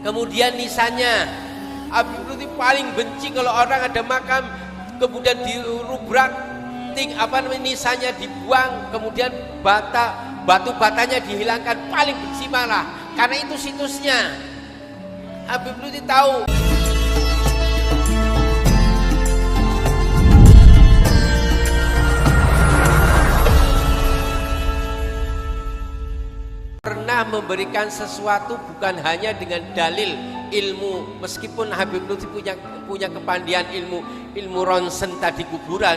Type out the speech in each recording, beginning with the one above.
Kemudian nisannya, Habib Lutfi paling benci kalau orang ada makam kemudian dirubrak, nisannya dibuang, kemudian batu batanya dihilangkan, paling benci malah. Karena itu situsnya. Habib Lutfi tahu. Pernah memberikan sesuatu bukan hanya dengan dalil ilmu, meskipun Habib Lutfi punya kepandian ilmu ronsen tadi kuburan,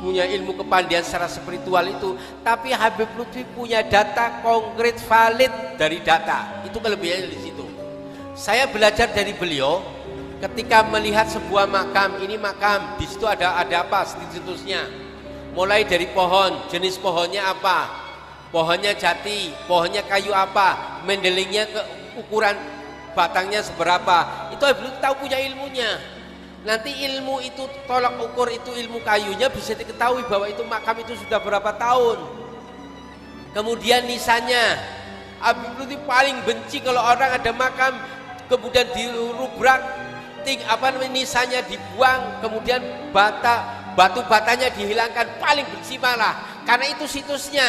punya ilmu kepandian secara spiritual itu, tapi Habib Lutfi punya data konkret valid dari data. Itu kelebihannya di situ. Saya belajar dari beliau ketika melihat sebuah makam, ini makam, di situ ada apa situsnya, mulai dari pohon, jenis pohonnya apa, pohonnya jati, pohonnya kayu apa, mendelingnya ke ukuran batangnya seberapa, itu Habib Lutfi tahu, punya ilmunya. Nanti ilmu itu tolak ukur itu ilmu kayunya bisa diketahui bahwa itu makam itu sudah berapa tahun. Kemudian nisannya, Habib Lutfi paling benci kalau orang ada makam kemudian dirubrak, nisannya dibuang, kemudian batu batanya dihilangkan, paling benci malah. Karena itu situsnya.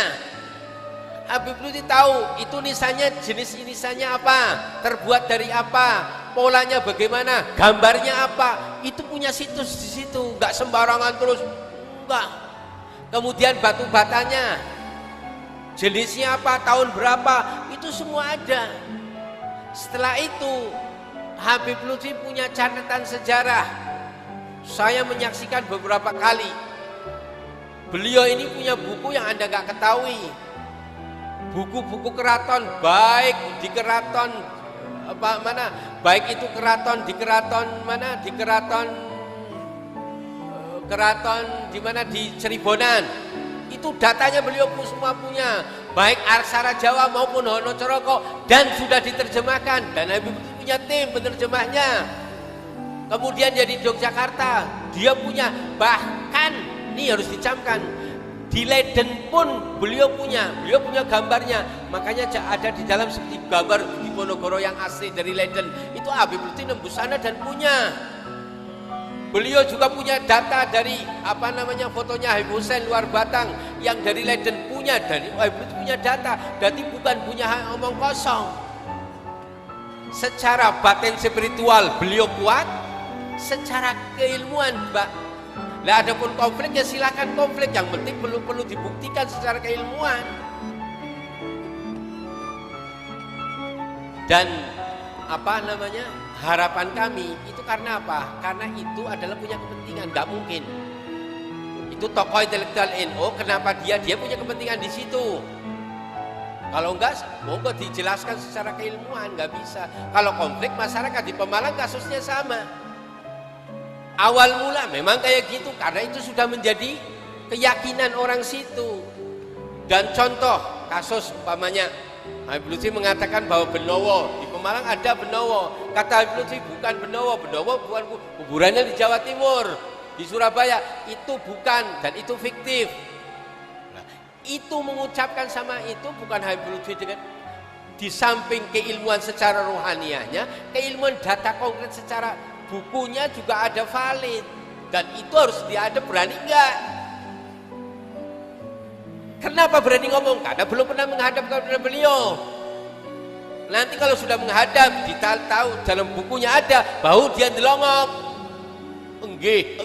Habib Lutfi tahu itu nisannya, jenis nisannya apa, terbuat dari apa, polanya bagaimana, gambarnya apa, itu punya situs di situ, nggak sembarangan terus, enggak. Kemudian batu batanya, jenisnya apa, tahun berapa, itu semua ada. Setelah itu Habib Lutfi punya catatan sejarah. Saya menyaksikan beberapa kali. Beliau ini punya buku yang Anda nggak ketahui. Buku-buku keraton, baik di keraton mana, baik itu keraton di keraton mana, di keraton di mana, di Ceribonan, itu datanya beliau semua punya, baik aksara Jawa maupun Honocoroko, dan sudah diterjemahkan, dan Habib punya tim penerjemahnya. Kemudian dia di Yogyakarta, dia punya, bahkan ini harus dicamkan, di Leiden pun beliau punya gambarnya. Makanya ada di dalam seperti gambar di Ponorogo yang asli dari Leiden, itu Habib Lutfi nembus sana dan punya. Beliau juga punya data dari fotonya Habib Hussein luar Batang yang dari Leiden punya, dari Habib Lutfi punya data, berarti bukan punya omong kosong. Secara batin spiritual beliau kuat, secara keilmuan lah, ada pun konflik ya silakan konflik, yang penting perlu dibuktikan secara keilmuan. Dan harapan kami itu karena apa? Karena itu adalah punya kepentingan, nggak mungkin. Itu tokoh intelektual NU, kenapa dia punya kepentingan di situ? Kalau enggak, monggo dijelaskan secara keilmuan, nggak bisa. Kalau konflik masyarakat di Pemalang kasusnya sama. Awal mula memang kayak gitu, karena itu sudah menjadi keyakinan orang situ. Dan contoh kasus umpamanya Habib Lutfi mengatakan bahwa Benowo, di Pemalang ada Benowo, kata Habib Lutfi bukan Benowo bukan kuburannya di Jawa Timur, di Surabaya, itu bukan, dan itu fiktif. Nah, itu mengucapkan sama itu bukan Habib Lutfi dengan di samping keilmuan secara rohaniahnya, keilmuan data konkret secara bukunya juga ada valid, dan itu harus dia ada, berani enggak? Kenapa berani ngomong? Karena belum pernah menghadap kepada beliau. Nanti kalau sudah menghadap, tahu dalam bukunya ada, baru dia delongok. Enggih.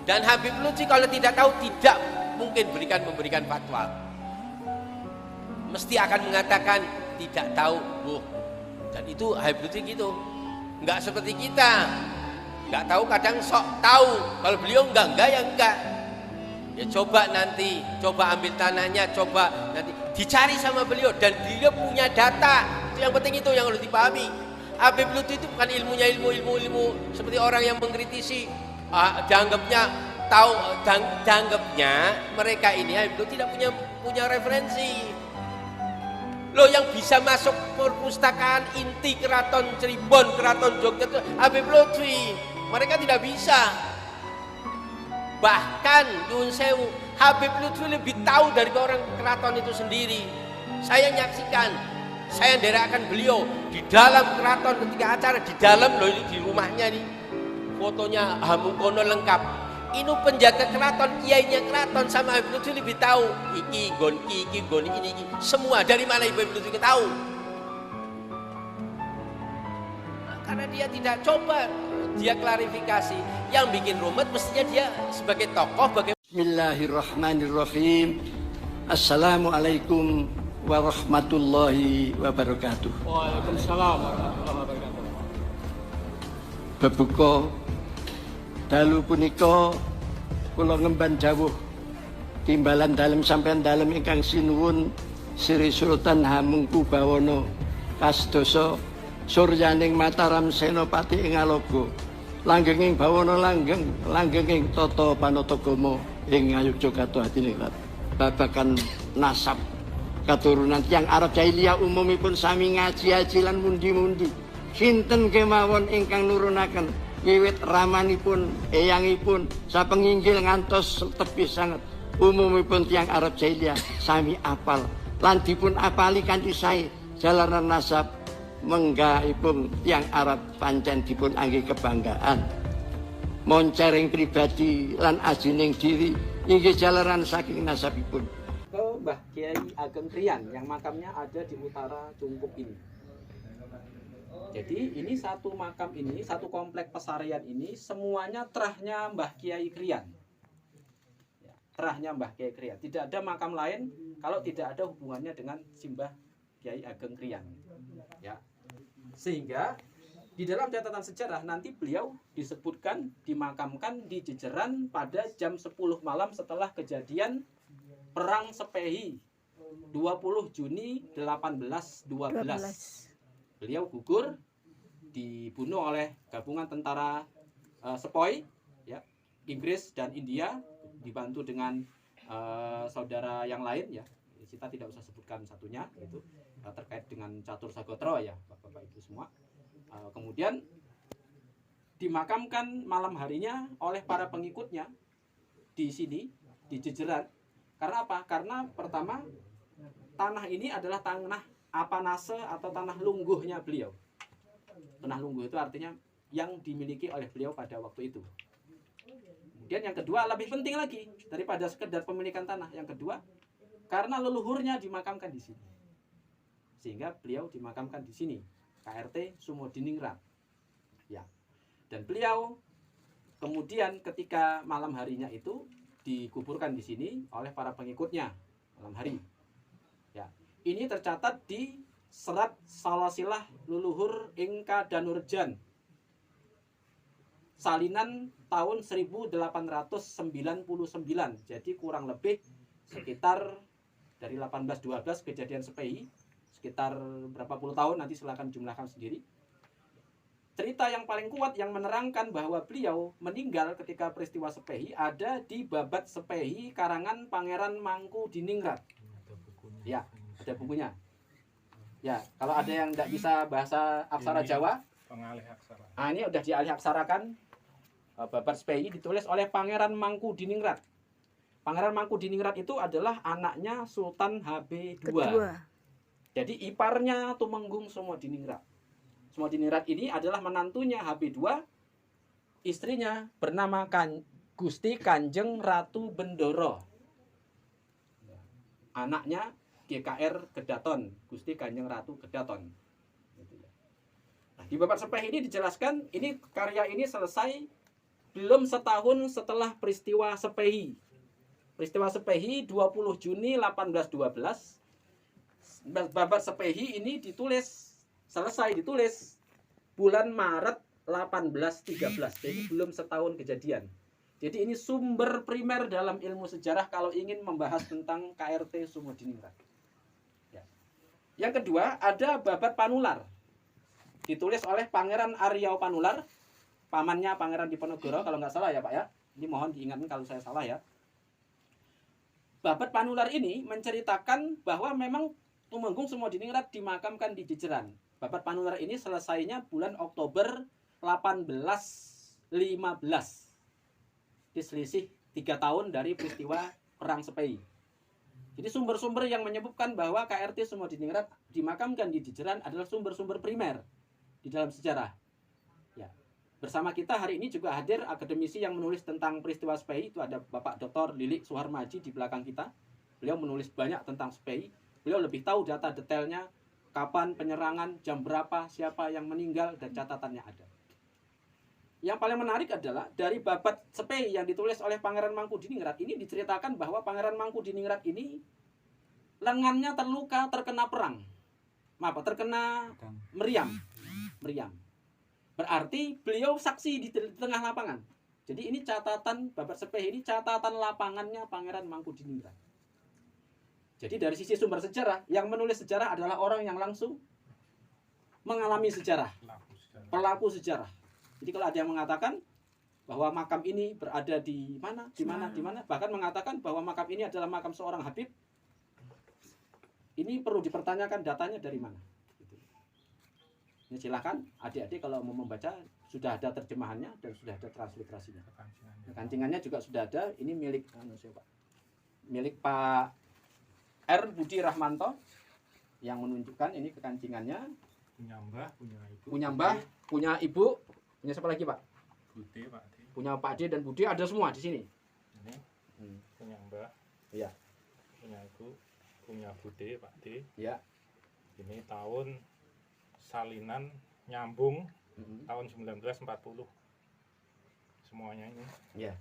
Dan Habib Lutfi kalau tidak tahu tidak mungkin memberikan fatwa. Mesti akan mengatakan tidak tahu, Bu. Dan itu Habib Lutfi gitu. Enggak seperti kita, enggak tahu kadang sok tahu. Kalau beliau enggak ya enggak. Ya coba nanti, coba ambil tanahnya, coba nanti dicari sama beliau, dan beliau punya data. Itu yang penting, itu yang harus dipahami. Habib Lutfi itu bukan ilmunya ilmu seperti orang yang mengkritisi, dianggapnya mereka ini Habib Lutfi tidak punya referensi. Loh, yang bisa masuk perpustakaan inti keraton Cirebon, keraton Jogja itu Habib Lutfi. Mereka tidak bisa. Bahkan Nyuwun Sewu, Habib Lutfi lebih tahu dari orang keraton itu sendiri. Saya nyaksikan Saya nderakan beliau di dalam keraton ketika acara di dalam loh, ini di rumahnya nih. Fotonya Hamengkubuwono lengkap. Ini penjaga keraton, kiainya keraton sama Habib Lutfi lebih tahu. Iki gon ini. Semua dari mana Habib Lutfi tahu? Nah, karena dia tidak coba, dia klarifikasi. Yang bikin rumit mestinya dia sebagai tokoh, Bismillahirrahmanirrahim. Assalamualaikum warahmatullahi wabarakatuh. Waalaikumsalam warahmatullahi wabarakatuh. Bebuka dalu punika kula ngemban dawuh timbalan dalem sampean dalem ingkang sinuwun Sri Sultan Hamengkubuwono kasedasa suryaning Mataram Senopati ing Alaga langgenging bawana langgenging tata panatagama ing Ngayogyakarta hadiningrat babagan nasab katurunan tiyang Arab jahiliyah umumipun sami ngaji-aji lan mundi-mundi sinten kemawon ingkang nurunaken wiwit ramanipun eyangipun sapenginggil ngantos tebih sanget umumipun tiyang Arab jahiliyah sami apal lan dipun apali kanthi sae jalaran nasab menggaipun tiyang Arab pancen dipun angge kebanggaan moncering pribadi lan ajining diri inggih jalaran saking nasabipun Ke Mbah Kiai Ageng Kriyan yang makamnya ada di utara Cungkup ini. Jadi ini satu makam ini, satu komplek pesarian ini semuanya terahnya Mbah Kiai Kriyan. Ya, terahnya Mbah Kiai Kriyan. Tidak ada makam lain kalau tidak ada hubungannya dengan Simbah Kiai Ageng Kriyan. Ya. Sehingga di dalam catatan sejarah nanti beliau disebutkan dimakamkan di Jejeran pada jam 10 malam setelah kejadian Perang Sepehi 20 Juni 1812. Beliau gugur dibunuh oleh gabungan tentara Sepoy ya, Inggris dan India dibantu dengan saudara yang lain ya. Kita tidak usah sebutkan satunya itu terkait dengan Catur Sagotra ya, Bapak Ibu semua. Kemudian dimakamkan malam harinya oleh para pengikutnya di sini di Jejeran. Karena apa? Karena pertama tanah ini adalah tanah apanase atau tanah lungguhnya beliau. Tanah lungguh itu artinya yang dimiliki oleh beliau pada waktu itu. Kemudian yang kedua lebih penting lagi daripada sekedar pemilikan tanah. Yang kedua karena leluhurnya dimakamkan di sini. Sehingga beliau dimakamkan di sini, KRT Sumodiningrat. Ya. Dan beliau kemudian ketika malam harinya itu dikuburkan di sini oleh para pengikutnya malam hari. Ya. Ini tercatat di Serat Salasilah Luluhur Ingka Danurjan Salinan tahun 1899. Jadi kurang lebih sekitar dari 1812 kejadian Sepehi, sekitar berapa puluh tahun nanti silakan jumlahkan sendiri. Cerita yang paling kuat yang menerangkan bahwa beliau meninggal ketika peristiwa Sepehi ada di Babat Sepehi karangan Pangeran Mangkudiningrat. Ya, ada bukunya. Ya, kalau ada yang tidak bisa bahasa aksara Jawa, pengalih aksara. Nah, ini udah dialih aksarakan. Babat Sepehi ditulis oleh Pangeran Mangkudiningrat. Pangeran Mangkudiningrat itu adalah anaknya Sultan HB2. Jadi iparnya Tumenggung Sumodiningrat. Sumodiningrat ini adalah menantunya HB2. Istrinya bernama Gusti Kanjeng Ratu Bendoro. Anaknya GKR Gedaton, Gusti Kanjeng Ratu Gedaton. Nah, di Babat Sepehi ini dijelaskan, ini karya ini selesai belum setahun setelah peristiwa Sepehi. Peristiwa Sepehi 20 Juni 1812. Babat Sepehi ini selesai ditulis bulan Maret 1813. Jadi belum setahun kejadian. Jadi ini sumber primer dalam ilmu sejarah kalau ingin membahas tentang KRT Sumodiningrat. Ya. Yang kedua ada Babat Panular. Ditulis oleh Pangeran Aryao Panular, pamannya Pangeran Diponegoro kalau nggak salah ya Pak ya. Ini mohon diingatkan kalau saya salah ya. Babat Panular ini menceritakan bahwa memang Tumenggung Sumodiningrat dimakamkan di Jejeran. Babat Panular ini selesainya bulan Oktober 1815. Diselisih 3 tahun dari peristiwa Perang Sepehi. Jadi sumber-sumber yang menyebutkan bahwa KRT Sumodiningrat dimakamkan di Jejeran adalah sumber-sumber primer di dalam sejarah. Ya. Bersama kita hari ini juga hadir akademisi yang menulis tentang peristiwa SPEI, itu ada Bapak Dr. Lilik Suharmaji di belakang kita. Beliau menulis banyak tentang SPEI. Beliau lebih tahu data detailnya, kapan penyerangan, jam berapa, siapa yang meninggal, dan catatannya ada. Yang paling menarik adalah dari babat SPEI yang ditulis oleh Pangeran Mangkubumi ini diceritakan bahwa Pangeran Mangkubumi ini lengannya terluka terkena perang. Terkena meriam. Berarti beliau saksi di tengah lapangan. Jadi ini catatan babat SPEI ini catatan lapangannya Pangeran Mangkubumi. Jadi dari sisi sumber sejarah, yang menulis sejarah adalah orang yang langsung mengalami sejarah, pelaku sejarah. Jadi kalau ada yang mengatakan bahwa makam ini berada di mana, bahkan mengatakan bahwa makam ini adalah makam seorang Habib, ini perlu dipertanyakan datanya dari mana. Ini silakan adik-adik kalau mau membaca, sudah ada terjemahannya dan sudah ada transliterasinya. Kekancingannya juga sudah ada. Ini milik Pak R. Budi Rahmanto yang menunjukkan ini kekancingannya. Punya Mbah, punya Ibu, punya siapa lagi Pak? Bude, Pak D. Punya Pak D dan Bude, ada semua di sini. Ini punya Mbah. Iya. Punya Ibu, punya Bude, Pak D. Iya. Ini tahun salinan nyambung tahun 1940. Semuanya ini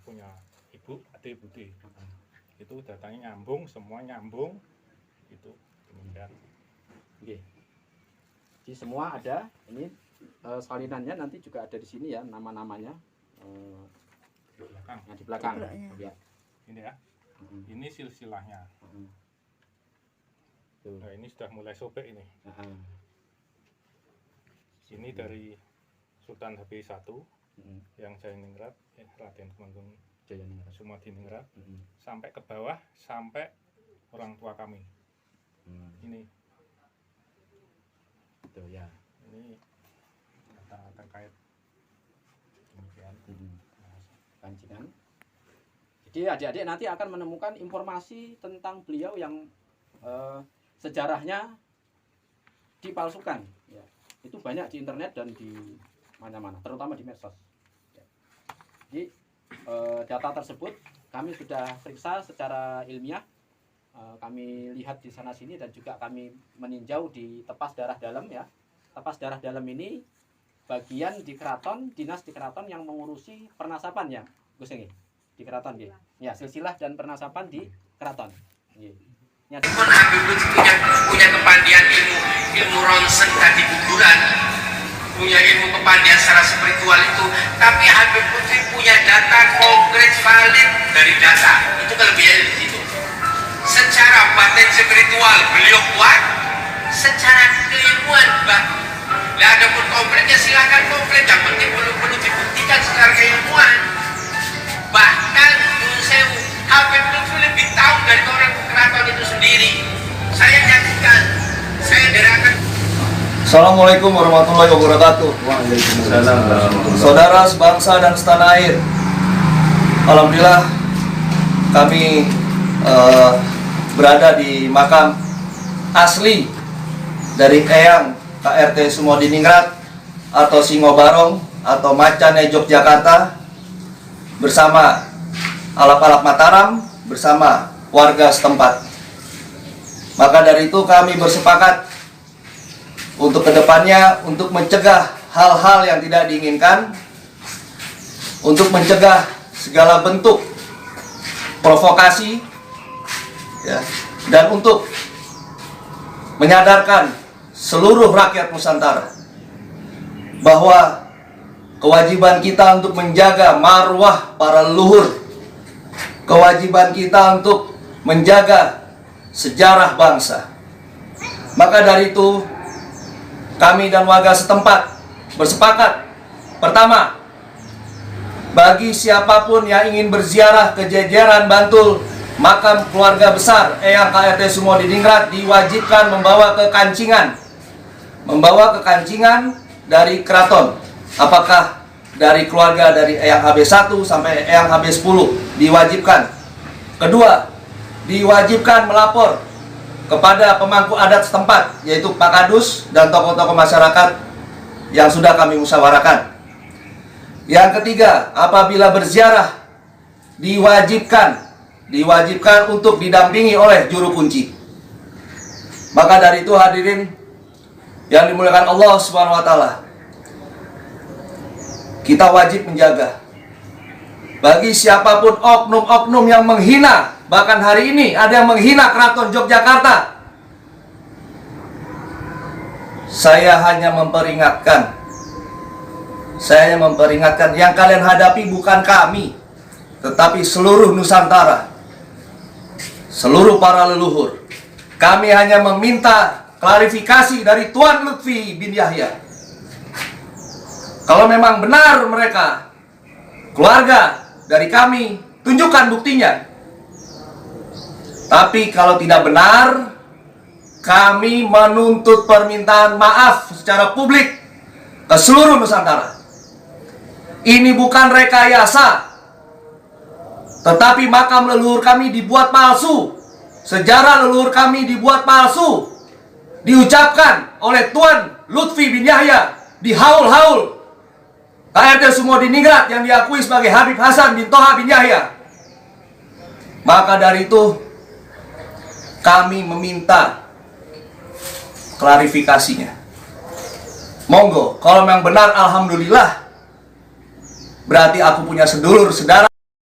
punya Ibu, Pak D, Bude. Itu datanya nyambung, semua nyambung. Itu demikian. Oke. Jadi semua ada. Ini salinannya nanti juga ada di sini ya, nama-namanya. Belakang. Di belakang. Ya. Ini ya. Ini silsilahnya. Nah, ini sudah mulai sobek ini. Ini dari Sultan HP I yang Jayaningrat, Raden Temenggung Sumodiningrat, sampai ke bawah, sampai orang tua kami. Ini Itu ya. ini kata terkait demikian. Kancingan. Jadi adik-adik nanti akan menemukan informasi tentang beliau yang sejarahnya dipalsukan. Ya. Itu banyak di internet dan di mana-mana, terutama di medsos. Ya. Jadi data tersebut kami sudah periksa secara ilmiah. Kami lihat di sana sini dan juga kami meninjau di Tepas Darah Dalam ya. Tepas Darah Dalam ini bagian di keraton, dinas di keraton yang mengurusi pernasapan ya, Gus Enggi. Di keraton ya. Ya, silsilah dan pernasapan di keraton. Nggih. Pun Habib Lutfi punya kepandian ilmu ronsen tadi kuburan, punya ilmu kepandian secara spiritual itu, tapi Habib Lutfi punya data konkret valid dari data. Itu kelebihannya di situ. Secara batin spiritual beliau kuat, secara keilmuan nah ada pun komplit ya silakan komplit, yang penting perlu dibuktikan secara keilmuan. Bahkan Sewu Habib Lutfi lebih tahu dari orang keraton itu sendiri. Saya nyaksikan, saya derakan. Assalamualaikum warahmatullahi wabarakatuh. Saudara sebangsa dan setanah air, alhamdulillah kami berada di makam asli dari Eyang KRT Sumodiningrat atau Singobarong atau Macane Yogyakarta bersama alap-alap Mataram bersama warga setempat. Maka dari itu kami bersepakat untuk kedepannya untuk mencegah hal-hal yang tidak diinginkan, untuk mencegah segala bentuk provokasi ya, dan untuk menyadarkan seluruh rakyat Nusantara bahwa kewajiban kita untuk menjaga marwah para leluhur, kewajiban kita untuk menjaga sejarah bangsa. Maka dari itu kami dan warga setempat bersepakat, pertama, bagi siapapun yang ingin berziarah ke Jejeran Bantul, makam keluarga besar Eyang KRT Sumodiningrat diwajibkan membawa kekancingan. Membawa kekancingan dari keraton. Apakah dari keluarga dari Eyang HB1 sampai Eyang HB10 diwajibkan. Kedua, diwajibkan melapor kepada pemangku adat setempat, yaitu Pak Kadus dan tokoh-tokoh masyarakat yang sudah kami musyawarahkan. Yang ketiga, apabila berziarah diwajibkan untuk didampingi oleh juru kunci. Maka dari itu hadirin yang dimuliakan Allah Subhanahu wa taala, kita wajib menjaga bagi siapapun oknum-oknum yang menghina. Bahkan hari ini ada yang menghina Keraton Yogyakarta. Saya hanya memperingatkan. Yang kalian hadapi bukan kami, tetapi seluruh Nusantara, seluruh para leluhur. Kami hanya meminta klarifikasi dari Tuan Lutfi bin Yahya. Kalau memang benar mereka keluarga dari kami, tunjukkan buktinya. Tapi kalau tidak benar, kami menuntut permintaan maaf secara publik ke seluruh Nusantara. Ini bukan rekayasa, tetapi makam leluhur kami dibuat palsu. Sejarah leluhur kami dibuat palsu. Diucapkan oleh Tuan Lutfi bin Yahya di haul-haul KRT Sumodiningrat yang diakui sebagai Habib Hasan bin Toha bin Yahya. Maka dari itu kami meminta klarifikasinya. Monggo, kalau memang benar alhamdulillah, berarti aku punya sedulur, saudara